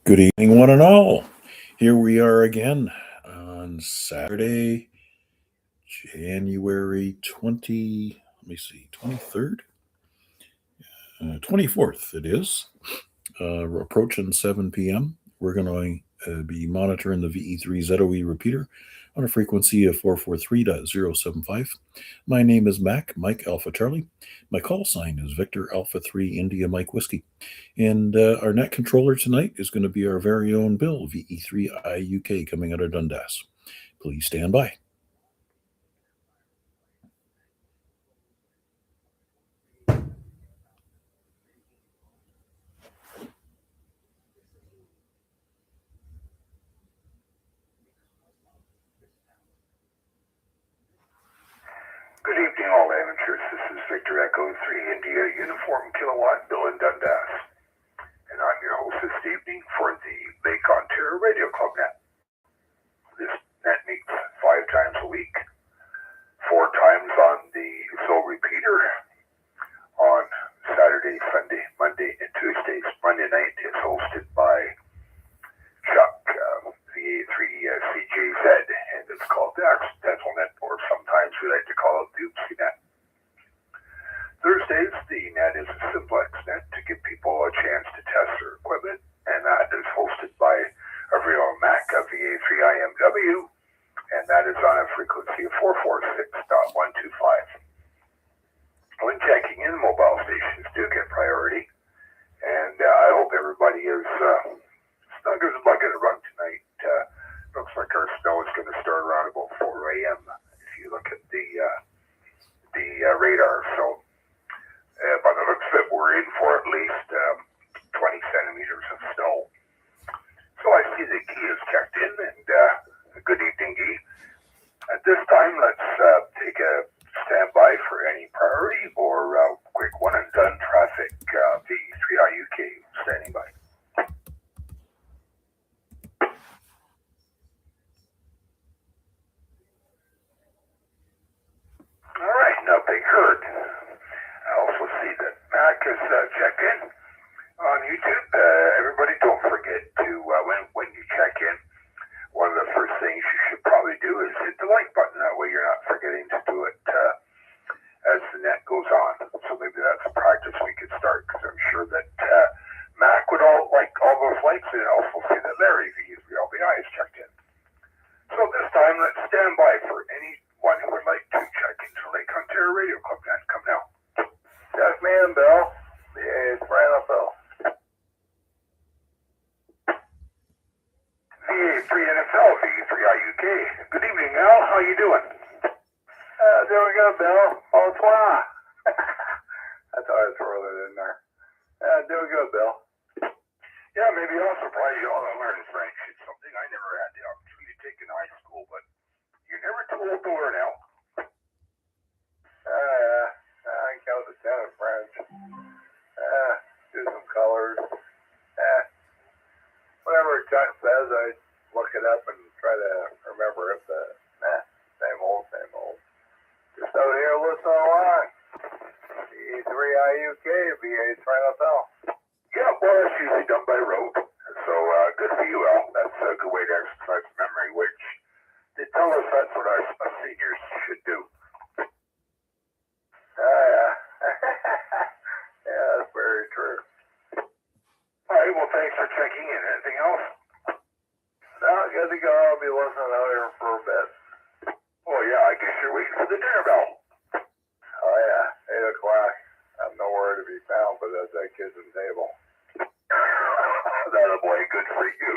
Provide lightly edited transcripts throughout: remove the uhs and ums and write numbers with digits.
Good evening, one and all. Here we are again on Saturday, January 23rd? 24th it is. We're approaching 7 p.m. We're going to be monitoring the VE3ZOE repeater on a frequency of 443.075. My name is Mike Alpha Charlie. My call sign is Victor Alpha 3 India Mike Whiskey. And our net controller tonight is going to be our very own Bill, VE3IUK, coming out of Dundas. Please stand by. Good evening, all amateurs. This is Victor Echo 3 India Uniform Kilowatt Bill in Dundas. And I'm your host this evening for the Lake Ontario Radio Club Net. This net meets 5 times a week, 4 times on the Soul Repeater on Saturday, Sunday, Monday, and Tuesdays. Monday night is hosted by Chuck, VA3CJZ, and it's called the Accidental Net, or sometimes we like to call it the Oopsie Net. Thursdays, the net is a simplex net to give people a chance to test their equipment, and that is hosted by a real Mac, a VA3IMW, and that is on a frequency of 446.125. When checking in, mobile stations do get priority, and I hope everybody is snug as a bucket of rug tonight. Looks like our snow is going to start around about 4 a.m. if you look at the radar. So by the looks of it, we're in for at least 20 centimeters of snow. So I see that Guy is checked in, and good evening, Guy. At this time, let's take a standby for any priority or quick one and done traffic. V3IUK standing by. All right, nothing heard. I also see that Mac is checked in on YouTube. Everybody, don't forget to, when you check in, one of the first things you should probably do is hit the like button. That way you're not forgetting to do it as the net goes on. So maybe that's a practice we could start, because I'm sure that Mac would all like all those likes, and also see that Larry VLBI is checked in. So this time, let's stand by for anyone who would like to check into Lake Ontario Radio Club Net. Come now. Yes, ma'am, Bill. VA3NFL. VA3NFL, VA3IUK. Good evening, Al. How you doing? Doing good, Bill. Bonsoir. I thought I'd throw that in there. Doing good, Bill. Yeah, maybe I'll surprise you all to learn French. It's something I never had the opportunity to take in high school, but you're never too old to learn, Al. I can count to 10 in French. Do some colors. Whatever it says, I look it up and try to remember it, but same old. Just out here listening along. VA3IUK, VA3NFL. Yeah, well, that's usually done by rote. So good for you, Al. That's a good way to exercise memory, which they tell us that's what our seniors should do. Yeah, that's very true. All right, well, thanks for checking in. Anything else? No, good to go. I'll be listening out here for a bit. Oh, yeah, I guess you're waiting for the dinner bell. Oh, yeah, 8 o'clock. I'm nowhere to be found but at that kitchen table. That'll boy, good for you.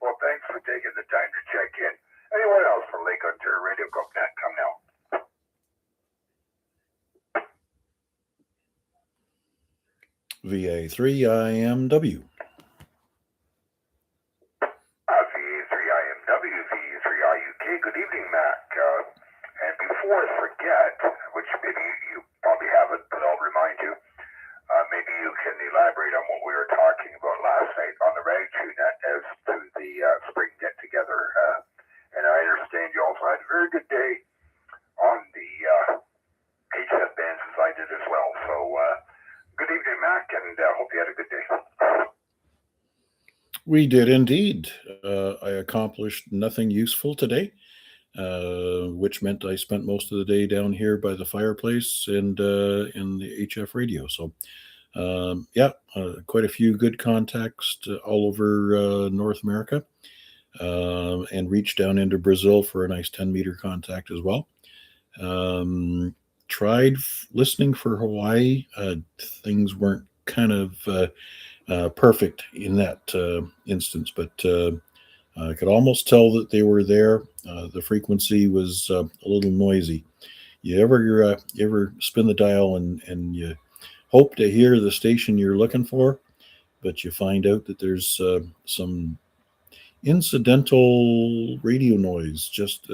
Well, thanks for taking the time to check in. Anyone else from Lake Ontario Radio Club Net? Come now. VA3IMW. VA3IMW, VA3IUK. Good evening, Mac. And before I forget, which maybe you probably haven't, but I'll remind you, maybe you can elaborate on what we were talking about last night on the Rag Net as to the spring get-together. And I understand you also had a very good day on the HF bands as I did as well. So good evening, Mac, and hope you had a good day. We did indeed. I accomplished nothing useful today, which meant I spent most of the day down here by the fireplace and in the HF radio. So, yeah, quite a few good contacts all over North America, and reached down into Brazil for a nice 10-meter contact as well. Tried listening for Hawaii. Things weren't kind of perfect in that instance, but I could almost tell that they were there. The frequency was a little noisy. You ever spin the dial and you hope to hear the station you're looking for, but you find out that there's some incidental radio noise just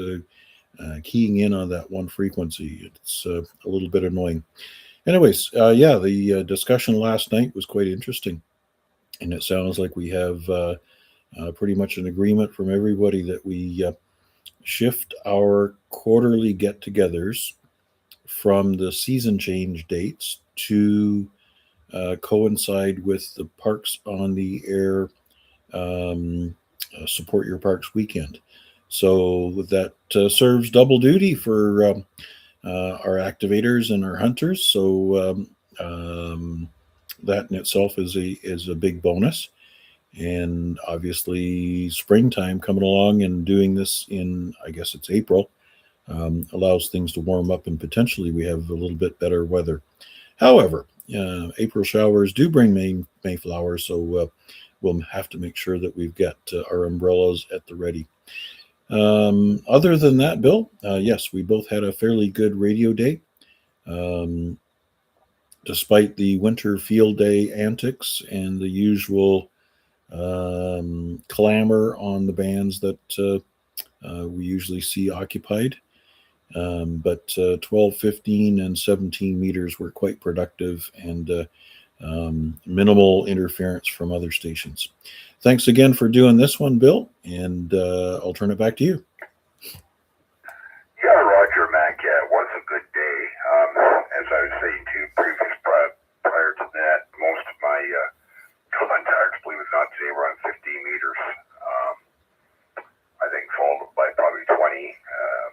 keying in on that one frequency. It's a little bit annoying. Anyways, yeah, the discussion last night was quite interesting, and it sounds like we have pretty much an agreement from everybody that we shift our quarterly get-togethers from the season change dates to coincide with the Parks on the Air Support Your Parks weekend. So that serves double duty for our activators and our hunters. So that in itself is a big bonus. And obviously, springtime coming along and doing this in, I guess it's April, allows things to warm up and potentially we have a little bit better weather. However, April showers do bring May flowers, so we'll have to make sure that we've got our umbrellas at the ready. Other than that, Bill, yes, we both had a fairly good radio day. Um, Despite the winter field day antics and the usual clamor on the bands that we usually see occupied. But 12, 15, and 17 meters were quite productive and minimal interference from other stations. Thanks again for doing this one, Bill, and I'll turn it back to you. Yeah, Roger, Mac. Yeah, it was a good day. As I was saying to you prior to that, most of my contacts, believe it or not, today were on 15 meters. I think followed by probably 20,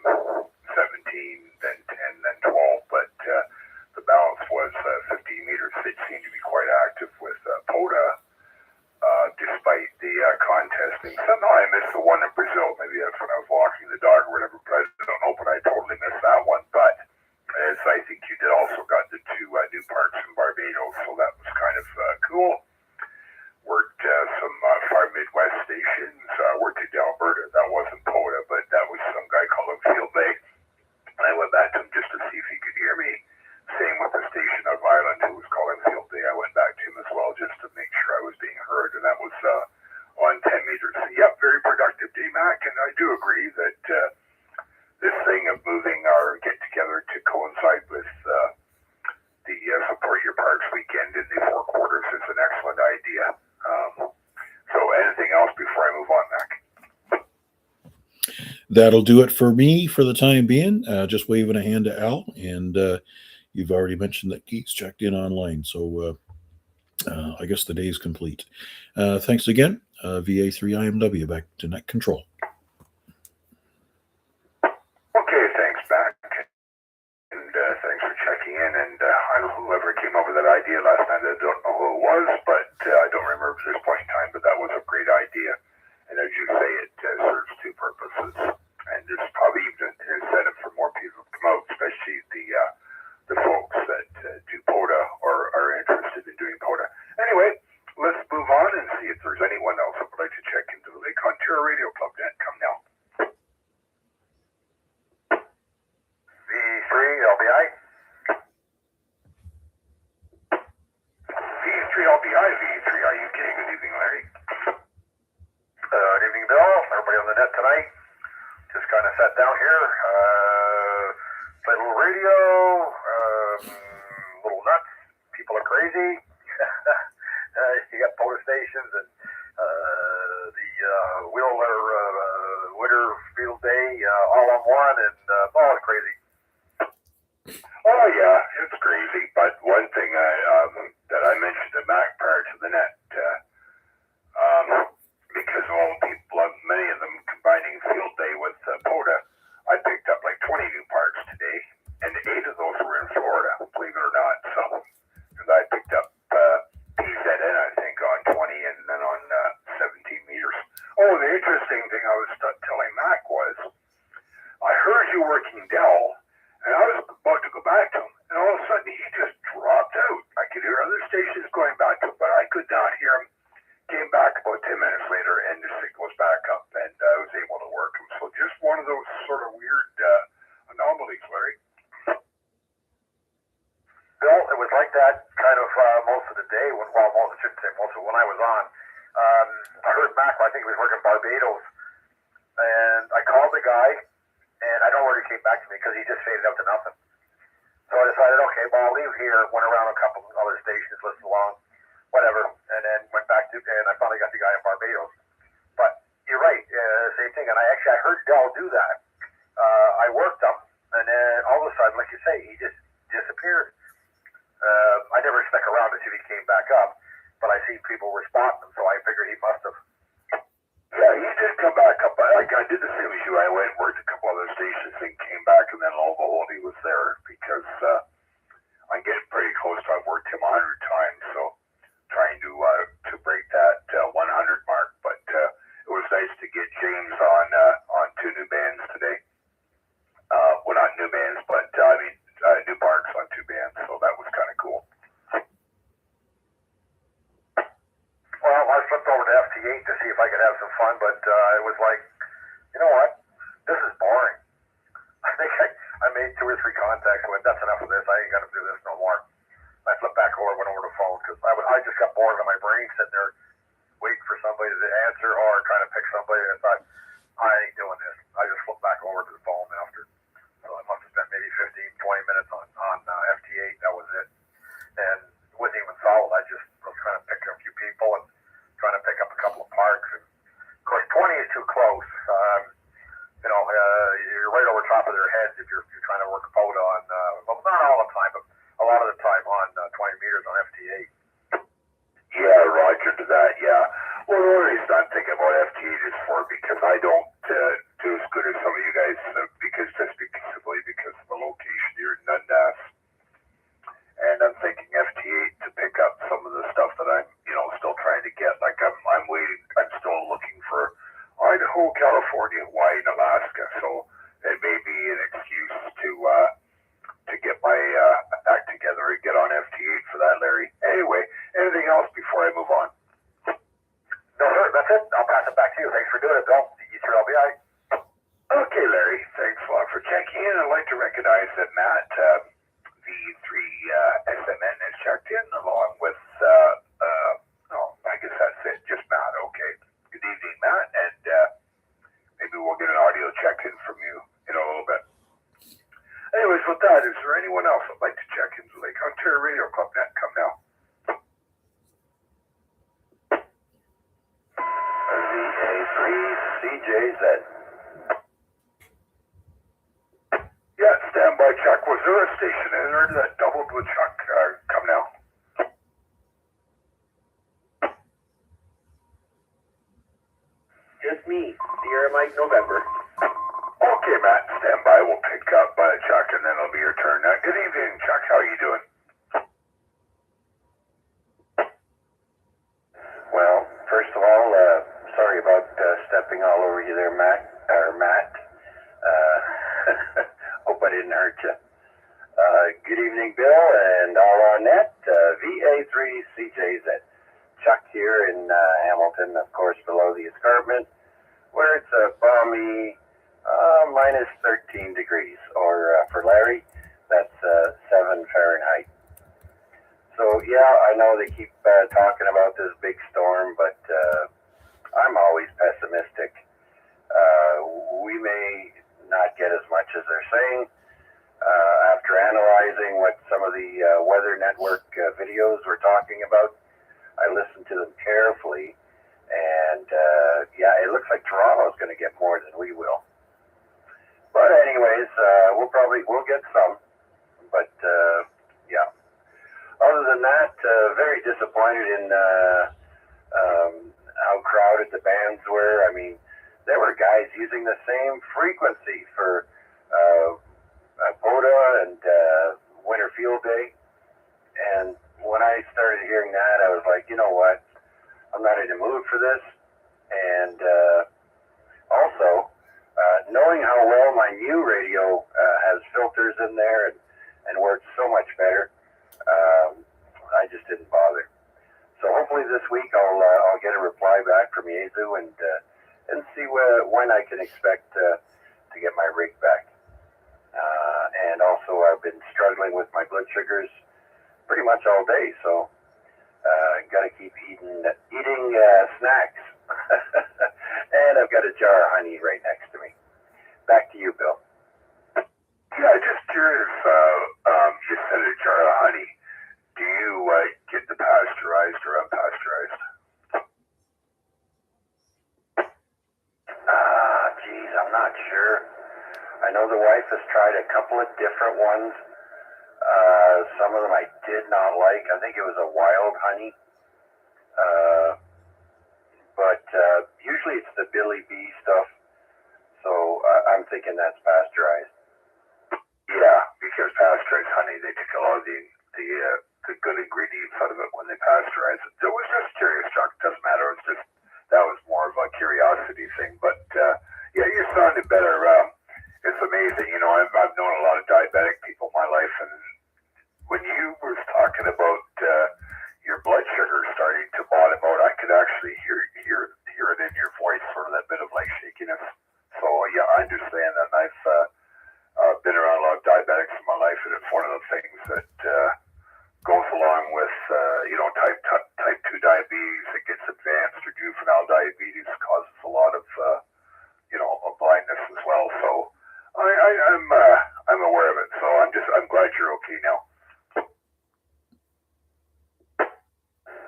17, then 10, then 12. But the balance was 15 meters. They seemed to be quite active with POTA, despite the contesting. Somehow I missed the one in Brazil. Maybe that's when I was walking the dog or whatever, but I don't know. But I totally missed that one. But as I think you did, also got the two new parks in Barbados, so that was kind of cool. Worked some far Midwest stations. Worked in Alberta. That wasn't POTA, but that was some guy called him Field Day. And I went back to him just to see if he could hear me. Same with the station of Ireland who was calling Field Day. I went back to him as well just to make sure I was being heard, and that was on 10 meters. So, yep, very productive day, Mac, and I do agree that this thing of moving our get-together to coincide with the Support Your Parks weekend in the four quarters is an excellent idea. So anything else before I move on, Mac? That'll do it for me for the time being. Just waving a hand to Al, and you've already mentioned that Keith's checked in online, so I guess the day is complete. Thanks again. VA3IMW back to net control. Okay, thanks, Mac. And thanks for checking in. And I don't know whoever came up with that idea last night. I don't know who it was, but I don't remember at this point in time, but that was a great idea. And as you say, it serves two purposes. And there's probably even an incentive for more people to come out, especially the folks that do POTA or are interested in doing POTA. Anyway, let's move on and see if there's anyone else that would like to check into the Lake Ontario Radio Club net. Come now. V3LBI. V3LBI, V3IUK. Good evening, Larry. Good evening, Bill. Everybody on the net tonight. Just kind of sat down here, played a little radio, little nuts. People are crazy. You got POTA stations and the Wheeler Winter Field Day all on one, and it's crazy. Oh, yeah, it's crazy. But one thing that I mentioned to Mac prior to the net, interesting thing I was telling Mac was, I heard you working Dell, and I was about to go back to him, and all of a sudden he just dropped out. I could hear other stations going back to him, but I could not hear him. Came back about 10 minutes later, and the signal was back up, and I was able to work him. So just one of those sort of weird anomalies, Larry. Bill, it was like that kind of most of the day. I shouldn't say most of when I was on. I heard Mac, I think he was working Barbados, and I called the guy, and I don't know where he came back to me because he just faded out to nothing. So I decided, okay, well, I'll leave here, went around a couple other stations, listened along, whatever, and then went back to, and I finally got the guy in Barbados. But you're right, same thing, and I heard Dell do that. I worked him, and then all of a sudden, like you say, he just disappeared. I never stuck around to see if he came back up, but I see people were spotting him, so I figured he must have. Yeah, he did come back up. Like I did the same as you. I went and worked a couple other stations and came back, and then lo and behold, he was there because I'm getting pretty close to. I've worked him 100 times, so trying to break that 100 mark. But it was nice to get James on two new bands today. Well, not new bands, but new parks on two bands. So that was kind of cool. Well, I flipped over to FT8 to see if I could have some fun, but it was like, you know what? This is boring. I think I made 2 or 3 contacts. I went, that's enough of this. I ain't gonna do this no more. I flipped back over, went over the phone because I just got bored of my brain sitting there waiting for somebody to answer or trying to pick somebody. And I thought, I ain't doing this. I just flipped back over to the phone after. So I must have spent maybe 15, 20 minutes on FT8. That was it. And it wasn't even solid. I just was trying to pick a few people and trying to pick up a couple of parks. And of course, 20 is too close. You're right over top of their heads if you're trying to work a photo on, well, not all the time, but a lot of the time on 20 meters on FT8. Yeah, Roger to that, yeah. Well, the only reason I'm thinking about FT8 is because I don't do as good as some of you guys, because of the location here in Dundas. And I'm thinking FT8 to pick up some of the stuff that I'm, still trying to get. Like I'm waiting, I'm still looking for Idaho, California, Hawaii, and Alaska. So it may be an excuse to get my act together and get on FT8 for that, Larry. Anyway, anything else before I move on? No, sir, that's it. I'll pass it back to you. Thanks for doing it, Bill. You through LBI. Okay, Larry. Thanks a lot for checking in. I'd like to recognize that Matt, VA3IMW, has checked in along with, I guess that's it. Just Matt. Okay. Good evening, Matt. And maybe we'll get an audio check-in from you in a little bit. Anyways, with that, is there anyone else that'd like to check into Lake Ontario Radio Club Net? Come now. VA3CJZ. Yeah, stand by, Chuck. Was there a station in there that doubled with Chuck? Come now. Just me, Sierra Mike November. Okay, Matt, stand by. We'll pick up Chuck, and then it'll be your turn. Good evening, Chuck. How are you doing? Well, first of all, sorry about stepping all over you there, Matt. Hope I didn't hurt you. Good evening, Bill, and all on net. VA3CJZ. Chuck here in Hamilton, of course, below the escarpment, where it's a balmy minus 13 degrees, or for Larry, that's 7 Fahrenheit. So, yeah, I know they keep talking about this big storm, but I'm always pessimistic. We may not get as much as they're saying. After analyzing what some of the Weather Network videos were talking about, I listened to them carefully, and it looks like Toronto's going to get more than we will. But anyways, we'll get some. But other than that, very disappointed in how crowded the bands were. I mean, there were guys using the same frequency for POTA and Winter Field Day. And when I started hearing that, I was like, you know what? I'm not in the mood for this. And knowing how well my new radio has filters in there and works so much better, I just didn't bother. So hopefully this week I'll get a reply back from Yaesu and see when I can expect to get my rig back. And also I've been struggling with my blood sugars pretty much all day, so got to keep eating snacks. And I've got a jar of honey right next to me. Back to you, Bill. Yeah, just curious. You said a jar of honey. Do you get the pasteurized or unpasteurized? Geez, I'm not sure. I know the wife has tried a couple of different ones. Some of them I did not like. I think it was a wild honey. But usually it's the Billy B stuff. So I'm thinking that's pasteurized. Yeah, because pasteurized honey, they take a lot of the good ingredients out of it when they pasteurize it. So it was just curious, Chuck. It doesn't matter. It's just, that was more of a curiosity thing. But yeah, you sounded better. It's amazing. You know, I've known a lot of diabetic people in my life, and when you were talking about your blood sugar starting to bottom out, I could actually hear it in your voice, sort of that bit of like shakiness. So yeah, I understand that. I've been around a lot of diabetics in my life, and it's one of the things that goes along with type 2 diabetes. It gets advanced or juvenile diabetes, causes a lot of blindness as well. So I'm aware of it. So I'm glad you're okay now.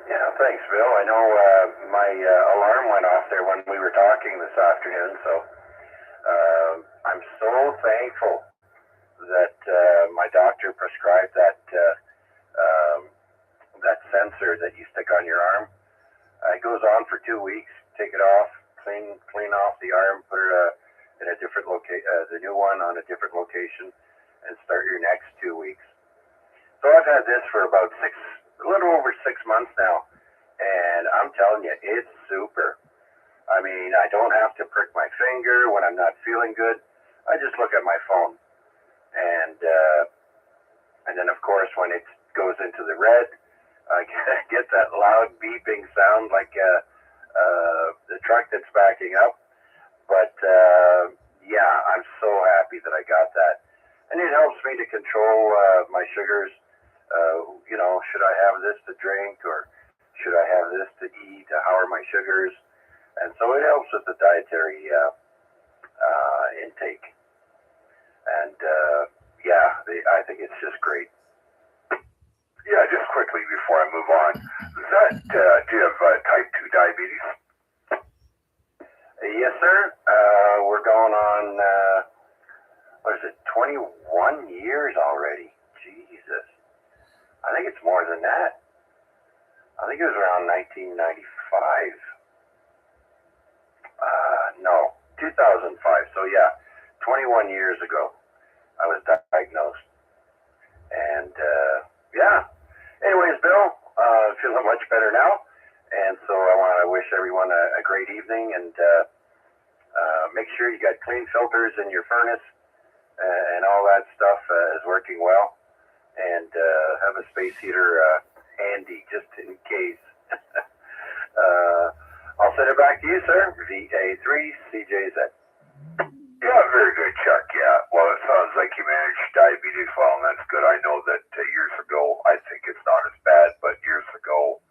Yeah, thanks, Bill. I know my alarm went off there when we were talking this afternoon, so I'm so thankful that my doctor prescribed that sensor that you stick on your arm. It goes on for 2 weeks. Take it off, clean off the arm, put it in a different the new one on a different location, and start your next 2 weeks. So I've had this for about a little over 6 months now, and I'm telling you, it's super. I mean, I don't have to prick my finger when I'm not feeling good. I just look at my phone, and then of course when it goes into the red, I get that loud beeping sound like the truck that's backing up. But yeah, I'm so happy that I got that, and it helps me to control my sugars. Should I have this to drink, or should I have this to eat? How are my sugars? And so it helps with the dietary intake. And I think it's just great. Yeah, just quickly before I move on, do you have type 2 diabetes? Yes, sir. We're going on, 21 years already? Jesus. I think it's more than that. I think it was around 1995. No, 2005. So yeah, 21 years ago, I was diagnosed. And yeah. Anyways, Bill, feeling much better now. And so I want to wish everyone a great evening, and make sure you got clean filters in your furnace and all that stuff is working well. And have a space heater handy just in case. I'll send it back to you, sir. VA3CJZ. Yeah, very good, Chuck. Yeah. Well, it sounds like you managed diabetes well, and that's good. I know that years ago, I think it's not as bad, but years ago,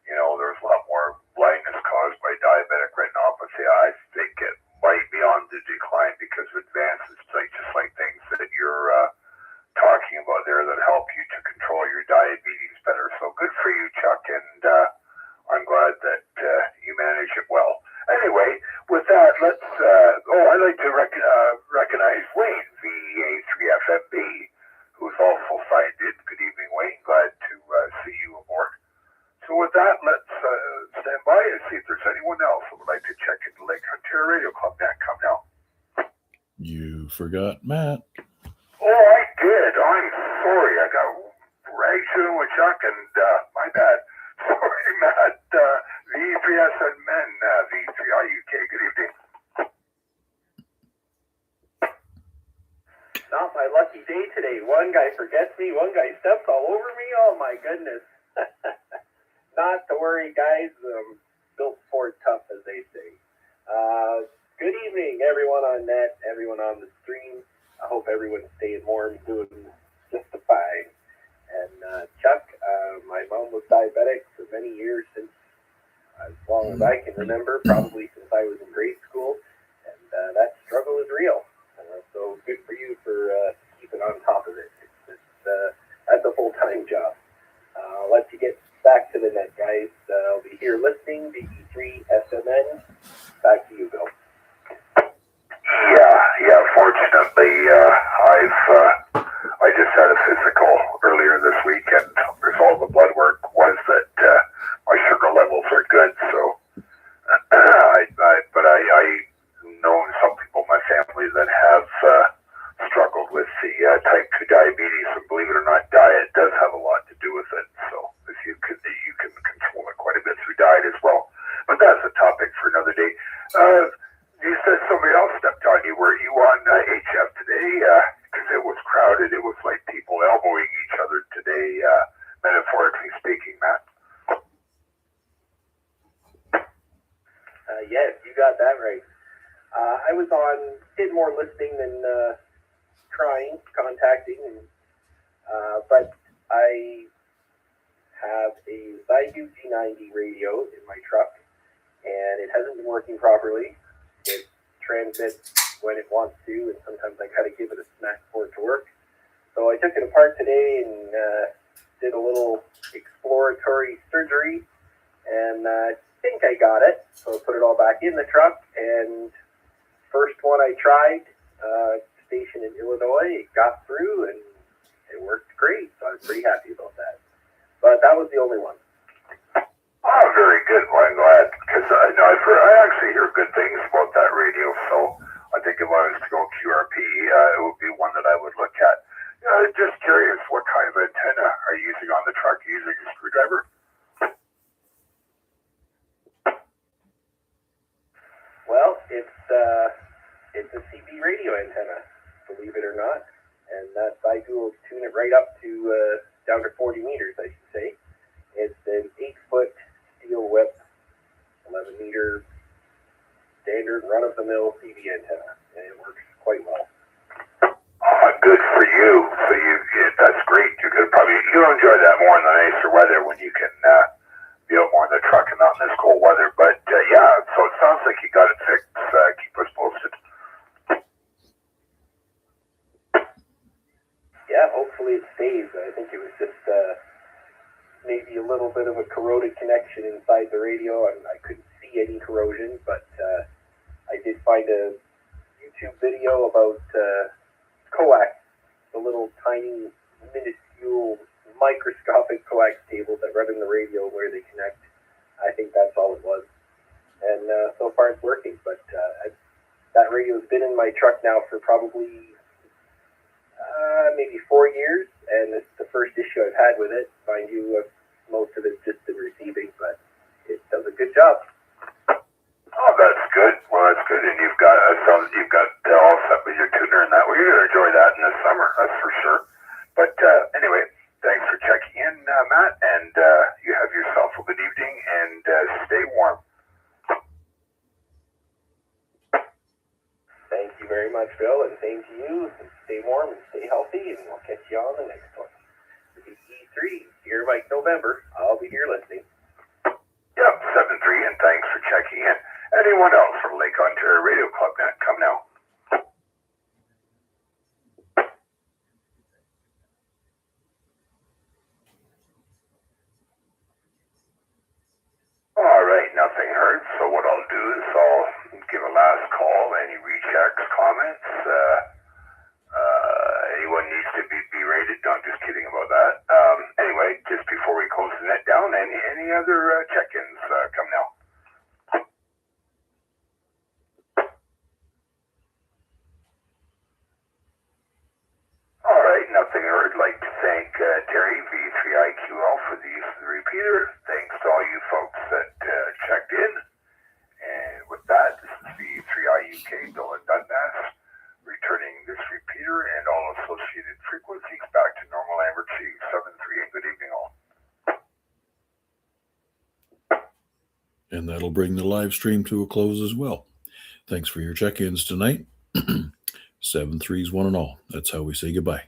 there was a lot more blindness caused by diabetic retinopathy. I think it might be on the decline because of advances, just like things that you're talking about there that help you to control your diabetes better. So good for you, Chuck, and I'm glad that you manage it well. Anyway, with that, let's. I'd like to recognize Wayne, VA3FMB, who's also signed in. Good evening, Wayne. Glad to see you aboard. So with that, let's stand by and see if there's anyone else who would like to check into Lake Ontario Radio Club. Matt, come now. You forgot Matt. Oh, I did. I'm sorry. I got right shooting with Chuck, and my bad. Sorry, Matt. V3SN Men, V3IUK. Good evening. gets me. One guy steps all over me. Oh my goodness. Not to worry, guys. Built for tough, as they say. Good evening, everyone on net, everyone on the stream. I hope everyone's staying warm, doing just fine. And Chuck, my mom was diabetic for many years, since as long as I can remember, probably since I was in grade school, and that struggle is real. So good for you for keeping on top of it. That's a full-time job. I'll let you get back to the net, guys. I'll be here listening. VA3SMN. Back to you, Bill. Yeah. Fortunately, I just had a physical earlier this week, and the result of the blood work was that my sugar levels are good. So, I know some people in my family that have struggled with the type 2 diabetes, and believe it or not, diet does have a lot to do with it. So, if you can control it quite a bit through diet as well. But that's a topic for another day. You said somebody else stepped on you. Were you on HF today? Because it was crowded. It was like people elbowing each other today, metaphorically speaking, Matt. Yes, you got that right. I was did more listening than contacting, but I have a Zydu G90 radio in my truck, and it hasn't been working properly. It transmits when it wants to, and sometimes I gotta give it a smack for it to work. So I took it apart today and did a little exploratory surgery, and I think I got it. So I put it all back in the truck, and first one I tried, station in Illinois, it got through, and it worked great. So I was pretty happy about that. But that was the only one. Oh, very good. Well, I'm glad, because I actually hear good things about that radio, so I think if I was to go QRP, it would be one that I would look at. Just curious, what kind of antenna are you using on the truck? Are you using a screwdriver? Well, it's a CB radio antenna, believe it or not, and that I will tune it right up to down to 40 meters, I should say. It's an 8-foot steel whip, 11-meter standard run-of-the-mill CB antenna, and it works quite well. Good for you. So that's great. You'll enjoy that more in the nicer weather when you can be out more in the truck and not in this cold weather. But yeah, so it sounds like you got it fixed. Keep us posted. Yeah, hopefully it stays. I think it was just maybe a little bit of a corroded connection inside the radio, and I couldn't see any corrosion, but I did find a YouTube video about coax, the little tiny, minuscule, microscopic coax cables that run in the radio where they connect. I think that's all it was. And so far it's working, but that radio has been in my truck now for probably maybe 4 years, and it's the first issue I've had with it. Mind you, most of it's just been receiving, but it does a good job. Oh, that's good. Well, that's good, and you've got all set with your tuner and that. Well, you're going to enjoy that in the summer, that's for sure. But anyway, thanks for checking in, Matt, and you have yourself a good evening, and stay warm. Thank you very much, Bill, and same to you. Stay warm and stay healthy, and we'll catch you on the next one. VA3, here Mike November. I'll be here listening. Yep, 7-3, and thanks for checking in. Anyone else from Lake Ontario Radio Club Net? Come now. All right, nothing heard. So what I'll do is I'll give a last call. Any rechecks, comments? Anyone needs to be berated? No, I'm just kidding about that. Anyway, just before we close the net down, any other check-ins? Come now. All right, nothing heard. Like to thank Terry, VA3IQL, for the use of the repeater. Thanks to all you folks that checked in. And with that, this is VA3IUK, Bill and Dundas, returning this repeater and all associated frequencies back to normal And that'll bring the live stream to a close as well. Thanks for your check-ins tonight. 7 3s, 1 and all. That's how we say goodbye.